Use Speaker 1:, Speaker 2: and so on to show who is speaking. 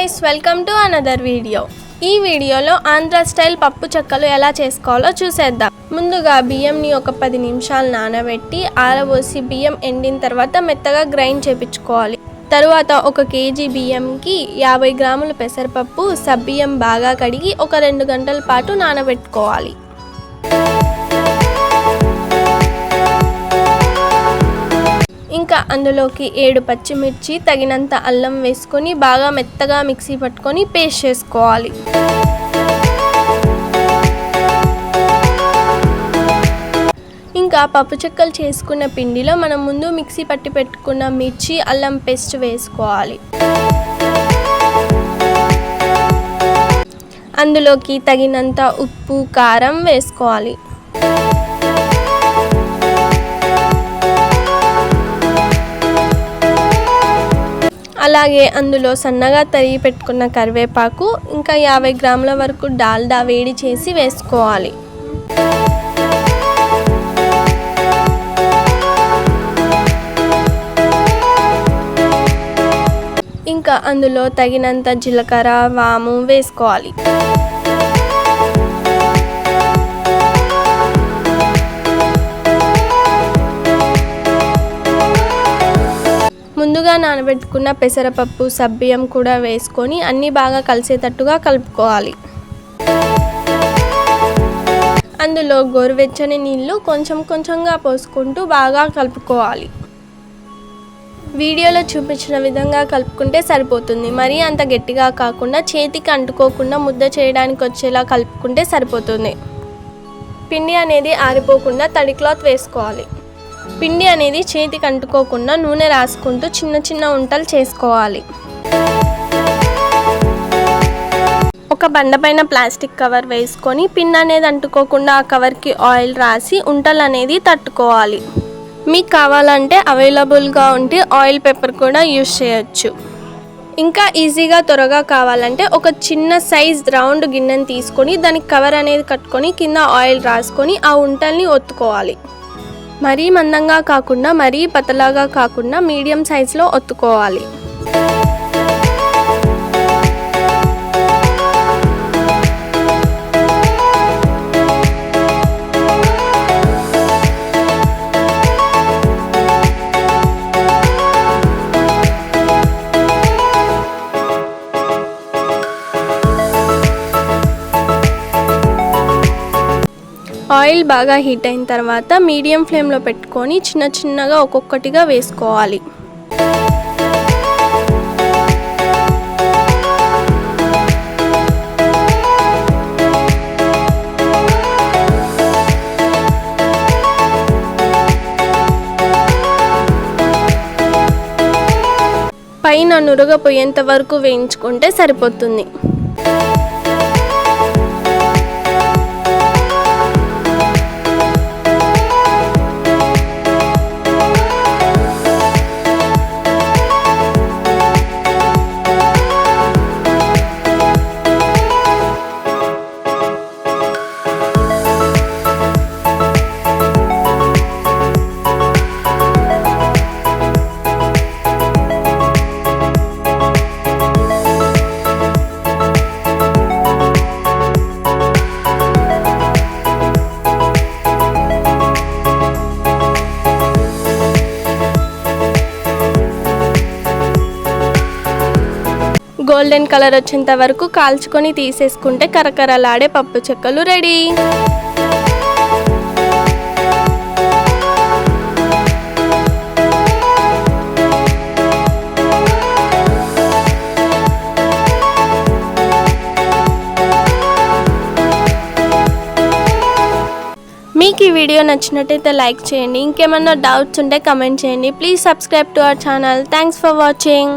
Speaker 1: guys, welcome to another video. ఈ వీడియోలో Andhra style పప్పు చెక్కలు ఎలా చేసుకోవాలో చూసేద్దాం. ముందుగా బియ్యంని ఒక 10 నిమిషాలు నానబెట్టి ఆరబోసి బియ్యం ఎండిన తర్వాత మెత్తగా గ్రైండ్ చేపించుకోవాలి. తర్వాత 1 కేజీ బియ్యంకి 50 గ్రాముల పెసరపప్పు సబ్బియ్యం బాగా కడిగి ఒక 2 గంటల పాటు నానబెట్టుకోవాలి. ఇంకా అందులోకి 7 పచ్చిమిర్చి తగినంత అల్లం వేసుకొని బాగా మెత్తగా మిక్సీ పట్టుకొని పేస్ట్ చేసుకోవాలి. ఇంకా పప్పు చెక్కలు చేసుకున్న పిండిలో మనం ముందు మిక్సీ పట్టి పెట్టుకున్న మిర్చి అల్లం పేస్ట్ వేసుకోవాలి. అందులోకి తగినంత ఉప్పు కారం వేసుకోవాలి. అలాగే అందులో సన్నగా తరిగి పెట్టుకున్న కరివేపాకు ఇంకా 50 గ్రాముల వరకు డాల్డా వేడి చేసి వేసుకోవాలి. ఇంకా అందులో తగినంత జీలకర్ర వాము వేసుకోవాలి. ముందుగా నానబెట్టుకున్న పెసరపప్పు సబ్బియ్యం కూడా వేసుకొని అన్నీ బాగా కలిసేటట్టుగా కలుపుకోవాలి. అందులో గోరువెచ్చని నీళ్లు కొంచెం కొంచెంగా పోసుకుంటూ బాగా కలుపుకోవాలి. వీడియోలో చూపించిన విధంగా కలుపుకుంటే సరిపోతుంది. మరీ అంత గట్టిగా కాకుండా చేతికి అంటుకోకుండా ముద్ద చేయడానికి వచ్చేలా కలుపుకుంటే సరిపోతుంది. పిండి అనేది ఆరిపోకుండా తడి క్లాత్ వేసుకోవాలి. పిండి అనేది చేతికి అంటుకోకుండా నూనె రాసుకుంటూ చిన్న చిన్న ఉంటలు చేసుకోవాలి. ఒక బండపైన ప్లాస్టిక్ కవర్ వేసుకొని పిండి అనేది అంటుకోకుండా ఆ కవర్కి ఆయిల్ రాసి ఉంటలు అనేది తట్టుకోవాలి. మీకు కావాలంటే అవైలబుల్గా ఉంటే ఆయిల్ పేపర్ కూడా యూజ్ చేయొచ్చు. ఇంకా ఈజీగా త్వరగా కావాలంటే ఒక చిన్న సైజ్ రౌండ్ గిన్నెని తీసుకొని దానికి కవర్ అనేది కట్టుకొని కింద ఆయిల్ రాసుకొని ఆ ఉంటల్ని ఒత్తుకోవాలి. మరీ మందంగా కాకుండా మరీ పతలాగా కాకుండా మీడియం సైజులో ఒత్తుకోవాలి. ఆయిల్ బాగా హీట్ అయిన తర్వాత మీడియం ఫ్లేమ్లో పెట్టుకొని చిన్న చిన్నగా ఒక్కొక్కటిగా వేసుకోవాలి. పైన నురగ పోయేంత వరకు వేయించుకుంటే సరిపోతుంది. గోల్డెన్ కలర్ వచ్చేంత వరకు కాల్చుకొని తీసేసుకుంటే కరకరలాడే పప్పు చెక్కలు రెడీ. మీకు ఈ వీడియో నచ్చినట్టయితే లైక్ చేయండి. ఇంకేమన్నా డౌట్స్ ఉంటే కమెంట్ చేయండి. Please subscribe to our channel. Thanks for watching.